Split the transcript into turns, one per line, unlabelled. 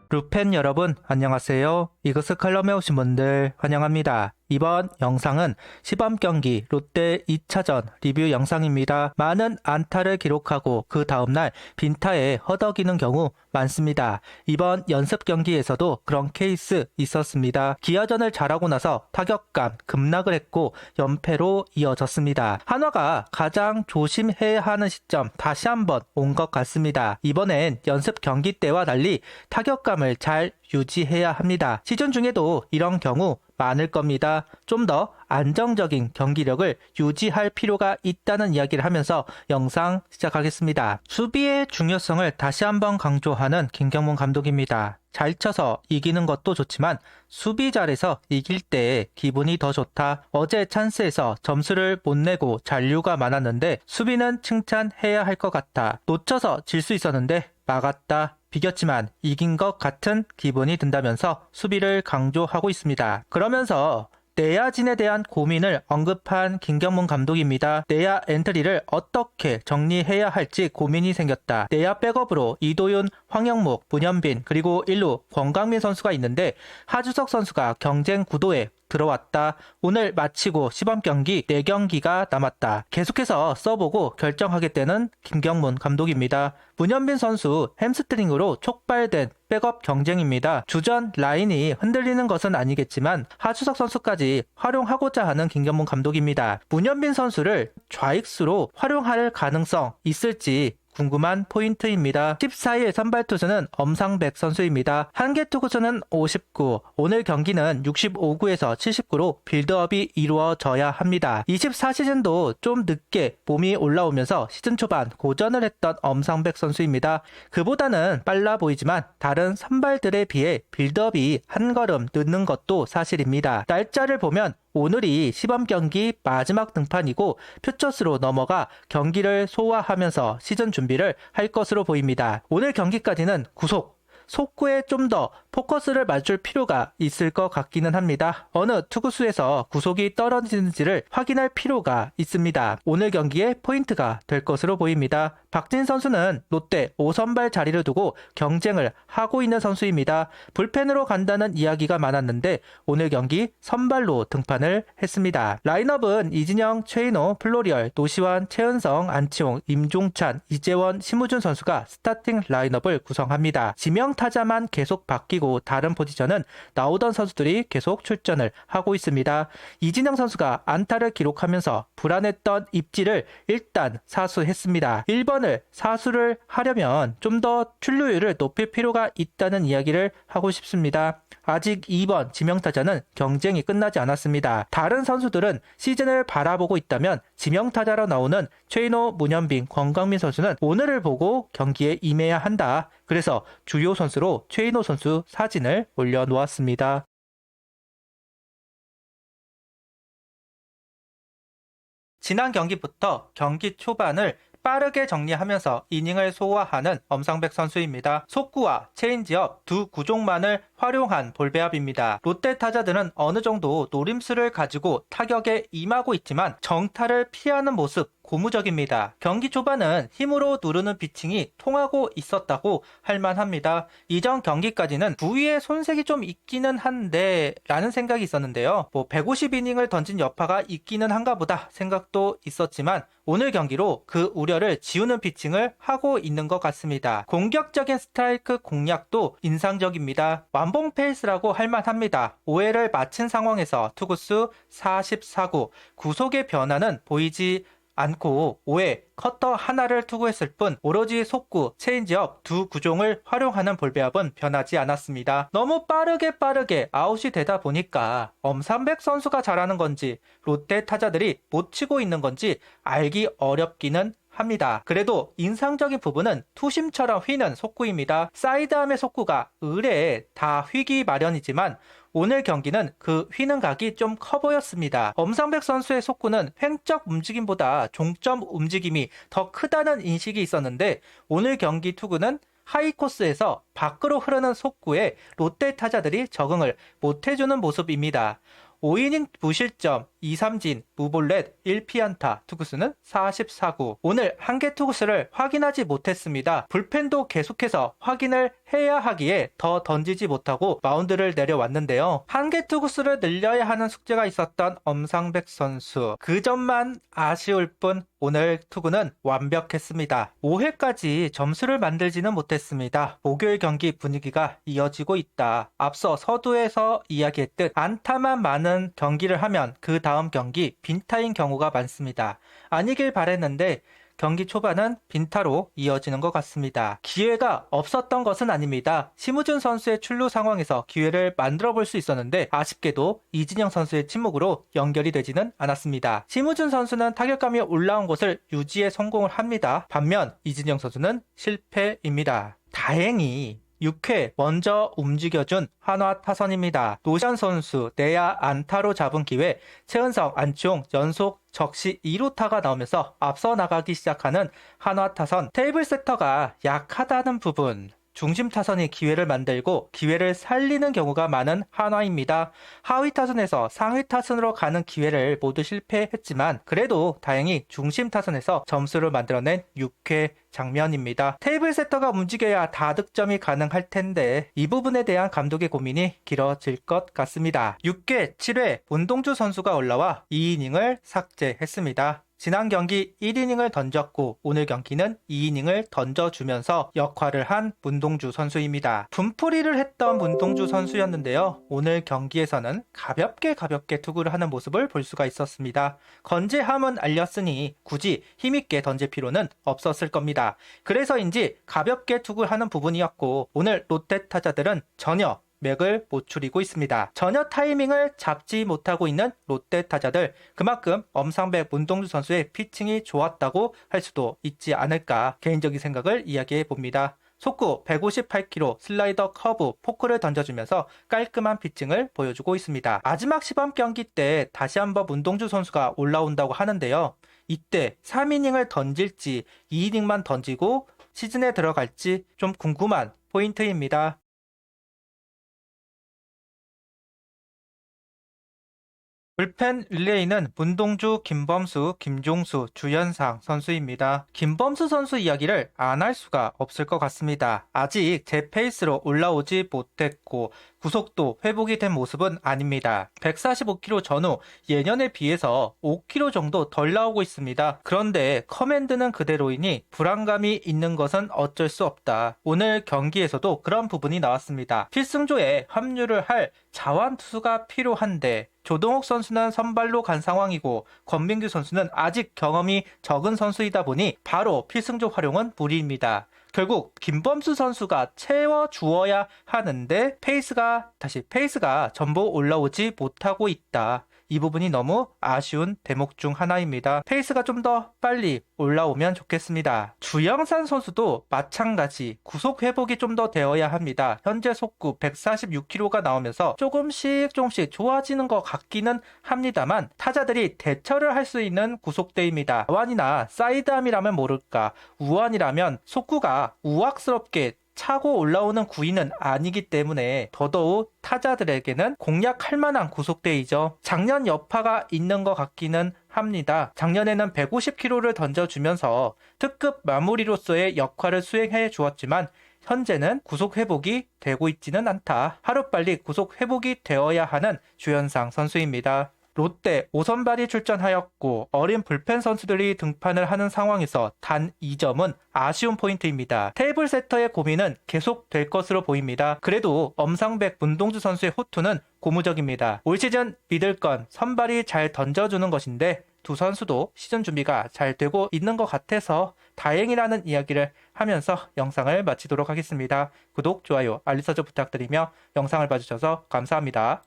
루펜 여러분 안녕하세요. 이그스 칼럼에 오신 분들 환영합니다. 이번 영상은 시범 경기 롯데 2차전 리뷰 영상입니다. 많은 안타를 기록하고 그 다음날 빈타에 허덕이는 경우 많습니다. 이번 연습 경기에서도 그런 케이스 있었습니다. 기아전을 잘하고 나서 타격감 급락을 했고 연패로 이어졌습니다. 한화가 가장 조심해야 하는 시점 다시 한번 온 것 같습니다. 이번엔 연습 경기 때와 달리 타격감을 잘 유지해야 합니다. 시즌 중에도 이런 경우 많을 겁니다. 좀 더 안정적인 경기력을 유지할 필요가 있다는 이야기를 하면서 영상 시작하겠습니다. 수비의 중요성을 다시 한번 강조하는 김경문 감독입니다. 잘 쳐서 이기는 것도 좋지만 수비 잘해서 이길 때 기분이 더 좋다. 어제 찬스에서 점수를 못 내고 잔류가 많았는데 수비는 칭찬해야 할 것 같아. 놓쳐서 질 수 있었는데 막았다. 비겼지만 이긴 것 같은 기분이 든다면서 수비를 강조하고 있습니다. 그러면서 내야진에 대한 고민을 언급한 김경문 감독입니다. 내야 엔트리를 어떻게 정리해야 할지 고민이 생겼다. 내야 백업으로 이도윤, 황영목, 문현빈 그리고 1루 권강민 선수가 있는데 하주석 선수가 경쟁 구도에 들어왔다. 오늘 마치고 시범 경기 4경기가 남았다. 계속해서 써보고 결정하겠다는 김경문 감독입니다. 문현빈 선수 햄스트링으로 촉발된 백업 경쟁입니다. 주전 라인이 흔들리는 것은 아니겠지만 하주석 선수까지 활용하고자 하는 김경문 감독입니다. 문현빈 선수를 좌익수로 활용할 가능성 있을지 궁금한 포인트입니다. 14일 선발 투수는 엄상백 선수입니다. 한개 투구수는 59, 오늘 경기는 65구에서 79로 빌드업이 이루어져야 합니다. 24시즌도 좀 늦게 몸이 올라오면서 시즌 초반 고전을 했던 엄상백 선수입니다. 그보다는 빨라 보이지만 다른 선발들에 비해 빌드업이 한 걸음 늦는 것도 사실입니다. 날짜를 보면 오늘이 시범 경기 마지막 등판이고 표처스로 넘어가 경기를 소화하면서 시즌 준비를 할 것으로 보입니다. 오늘 경기까지는 속구에 좀 더 포커스를 맞출 필요가 있을 것 같기는 합니다. 어느 투구수에서 구속이 떨어지는지를 확인할 필요가 있습니다. 오늘 경기의 포인트가 될 것으로 보입니다. 박진 선수는 롯데 5선발 자리를 두고 경쟁을 하고 있는 선수입니다. 불펜으로 간다는 이야기가 많았는데 오늘 경기 선발로 등판을 했습니다. 라인업은 이진영, 최인호, 플로리얼, 노시환, 최은성, 안치홍, 임종찬, 이재원, 심우준 선수가 스타팅 라인업을 구성합니다. 지명 타자만 계속 바뀌고 다른 포지션은 나오던 선수들이 계속 출전을 하고 있습니다. 이진영 선수가 안타를 기록하면서 불안했던 입지를 일단 사수했습니다. 1번을 사수를 하려면 좀 더 출루율을 높일 필요가 있다는 이야기를 하고 싶습니다. 아직 2번 지명타자는 경쟁이 끝나지 않았습니다. 다른 선수들은 시즌을 바라보고 있다면 지명타자로 나오는 최인호, 문현빈, 권강민 선수는 오늘을 보고 경기에 임해야 한다. 그래서 주요 선수로 최인호 선수 사진을 올려놓았습니다. 지난 경기부터 경기 초반을 빠르게 정리하면서 이닝을 소화하는 엄상백 선수입니다. 속구와 체인지업 두 구종만을 활용한 볼배합입니다. 롯데 타자들은 어느 정도 노림수를 가지고 타격에 임하고 있지만 정타를 피하는 모습 고무적입니다. 경기 초반은 힘으로 누르는 피칭이 통하고 있었다고 할 만합니다. 이전 경기까지는 부위에 손색이 좀 있기는 한데 라는 생각이 있었는데요. 150이닝을 던진 여파가 있기는 한가 보다 생각도 있었지만 오늘 경기로 그 우려를 지우는 피칭을 하고 있는 것 같습니다. 공격적인 스트라이크 공략도 인상적입니다. 완봉 페이스라고 할 만합니다. 5회를 마친 상황에서 투구수 44구, 구속의 변화는 보이지 않고 5회 커터 하나를 투구했을 뿐 오로지 속구, 체인지업 두 구종을 활용하는 볼배합은 변하지 않았습니다. 너무 빠르게 아웃이 되다 보니까 엄삼백 선수가 잘하는 건지 롯데 타자들이 못 치고 있는 건지 알기 어렵기는 합니다. 그래도 인상적인 부분은 투심처럼 휘는 속구입니다. 사이드암의 속구가 의뢰에 다 휘기 마련이지만 오늘 경기는 그 휘는 각이 좀 커 보였습니다. 엄상백 선수의 속구는 횡적 움직임보다 종점 움직임이 더 크다는 인식이 있었는데 오늘 경기 투구는 하이 코스에서 밖으로 흐르는 속구에 롯데 타자들이 적응을 못해주는 모습입니다. 5이닝 무실점 2삼진, 무볼넷, 1피안타, 투구수는 44구. 오늘 한 개 투구수를 확인하지 못했습니다. 불펜도 계속해서 확인을 해야 하기에 더 던지지 못하고 마운드를 내려왔는데요. 한 개 투구수를 늘려야 하는 숙제가 있었던 엄상백 선수. 그 점만 아쉬울 뿐 오늘 투구는 완벽했습니다. 5회까지 점수를 만들지는 못했습니다. 목요일 경기 분위기가 이어지고 있다. 앞서 서두에서 이야기했듯 안타만 많은 경기를 하면 그 다음 경기 빈타인 경우가 많습니다. 아니길 바랬는데 경기 초반은 빈타로 이어지는 것 같습니다. 기회가 없었던 것은 아닙니다. 심우준 선수의 출루 상황에서 기회를 만들어 볼 수 있었는데 아쉽게도 이진영 선수의 침묵으로 연결이 되지는 않았습니다. 심우준 선수는 타격감이 올라온 것을 유지에 성공을 합니다. 반면 이진영 선수는 실패입니다. 다행히 6회 먼저 움직여준 한화 타선입니다. 노시안 선수 내야 안타로 잡은 기회 최은성, 안치홍 연속 적시 2루타가 나오면서 앞서 나가기 시작하는 한화 타선. 테이블 세터가 약하다는 부분, 중심 타선이 기회를 만들고 기회를 살리는 경우가 많은 한화입니다. 하위 타선에서 상위 타선으로 가는 기회를 모두 실패했지만 그래도 다행히 중심 타선에서 점수를 만들어낸 6회 장면입니다. 테이블 세터가 움직여야 다득점이 가능할 텐데 이 부분에 대한 감독의 고민이 길어질 것 같습니다. 6회, 7회 문동주 선수가 올라와 2이닝을 삭제했습니다. 지난 경기 1이닝을 던졌고 오늘 경기는 2이닝을 던져주면서 역할을 한 문동주 선수입니다. 분풀이를 했던 문동주 선수였는데요. 오늘 경기에서는 가볍게 투구를 하는 모습을 볼 수가 있었습니다. 건재함은 알렸으니 굳이 힘있게 던질 필요는 없었을 겁니다. 그래서인지 가볍게 투구를 하는 부분이었고 오늘 롯데 타자들은 전혀 맥을 못 추리고 있습니다. 전혀 타이밍을 잡지 못하고 있는 롯데 타자들, 그만큼 엄상백, 문동주 선수의 피칭이 좋았다고 할 수도 있지 않을까 개인적인 생각을 이야기해 봅니다. 속구 158km, 슬라이더, 커브, 포크를 던져주면서 깔끔한 피칭을 보여주고 있습니다. 마지막 시범 경기 때 다시 한번 문동주 선수가 올라온다고 하는데요. 이때 3이닝을 던질지 2이닝만 던지고 시즌에 들어갈지 좀 궁금한 포인트입니다. 불펜 릴레이는 문동주, 김범수, 김종수, 주현상 선수입니다. 김범수 선수 이야기를 안 할 수가 없을 것 같습니다. 아직 제 페이스로 올라오지 못했고 구속도 회복이 된 모습은 아닙니다. 145km 전후 예년에 비해서 5km 정도 덜 나오고 있습니다. 그런데 커맨드는 그대로이니 불안감이 있는 것은 어쩔 수 없다. 오늘 경기에서도 그런 부분이 나왔습니다. 필승조에 합류를 할 자완 투수가 필요한데 조동욱 선수는 선발로 간 상황이고 권민규 선수는 아직 경험이 적은 선수이다 보니 바로 필승조 활용은 무리입니다. 결국 김범수 선수가 채워주어야 하는데 페이스가 전부 올라오지 못하고 있다. 이 부분이 너무 아쉬운 대목 중 하나입니다. 페이스가 좀 더 빨리 올라오면 좋겠습니다. 주영산 선수도 마찬가지 구속 회복이 좀 더 되어야 합니다. 현재 속구 146km가 나오면서 조금씩 좋아지는 것 같기는 합니다만 타자들이 대처를 할 수 있는 구속대입니다. 우완이나 사이드암이라면 모를까, 우완이라면 속구가 우악스럽게 차고 올라오는 구위는 아니기 때문에 더더욱 타자들에게는 공략할 만한 구속대이죠. 작년 여파가 있는 것 같기는 합니다. 작년에는 150km를 던져주면서 특급 마무리로서의 역할을 수행해 주었지만 현재는 구속 회복이 되고 있지는 않다. 하루빨리 구속 회복이 되어야 하는 주현상 선수입니다. 롯데 5선발이 출전하였고 어린 불펜 선수들이 등판을 하는 상황에서 단 2점은 아쉬운 포인트입니다. 테이블 세터의 고민은 계속될 것으로 보입니다. 그래도 엄상백, 문동주 선수의 호투는 고무적입니다. 올 시즌 믿을 건 선발이 잘 던져주는 것인데 두 선수도 시즌 준비가 잘 되고 있는 것 같아서 다행이라는 이야기를 하면서 영상을 마치도록 하겠습니다. 구독, 좋아요, 알림 설정 부탁드리며 영상을 봐주셔서 감사합니다.